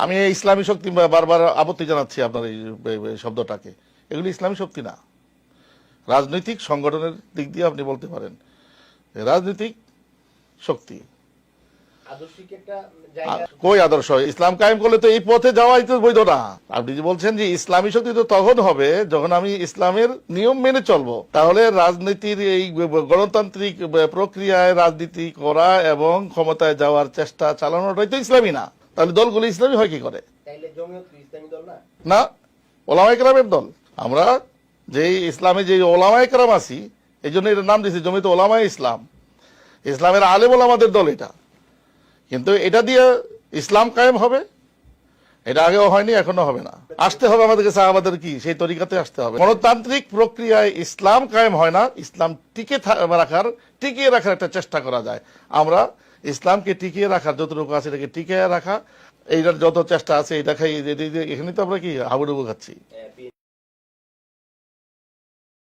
আমি এই ইসলামী শক্তি বারবার আপত্তি জানাচ্ছি আপনার এই শব্দটাকে। এগুলি ইসলামী শক্তি না। রাজনৈতিক সংগঠনের দিক দিয়ে আপনি বলতে পারেন রাজনৈতিক শক্তি। কই আদর্শ? ইসলাম কায়েম করলে তো এই পথে যাওয়াই তো বৈধ না। আপনি যে বলছেন যে ইসলামী শক্তি তো তখন হবে যখন আমি ইসলামের নিয়ম মেনে চলবো। তাহলে রাজনীতির এই গণতান্ত্রিক প্রক্রিয়ায় রাজনীতি করা এবং ক্ষমতায় যাওয়ার চেষ্টা চালানোটাই তো ইসলামী না। তাহলে দলগুলো ইসলামী হয় কি করে? না, ওলামায়ে কেরামের দল। আমরা যে ইসলামে যে ওলামায়ে কেরাম আছি, এই জন্য এটার নাম দিয়েছি জমিয়ত ওলামায়ে ইসলাম। ইসলামের আলেম ওলামাদের দল এটা। কিন্তু এটা দিয়ে ইসলাম কায়েম হবে, এটা আগেও হয়নি, এখনো হবে না। আসতে হবে আমাদেরকে সাহাবাদের কি সেই তরিকাতে আসতে হবে। গণতান্ত্রিক প্রক্রিয়ায় ইসলাম কায়েম হয় না, ইসলাম টিকিয়ে রাখার একটা চেষ্টা করা যায়। আমরা ইসলামকে টিকিয়ে রাখার যতটুকু আছে এটাকে টিকিয়ে রাখা, এইটার যত চেষ্টা আছে এটা খাই, এখানে তো আমরা কি হাবুডুবু খাচ্ছি।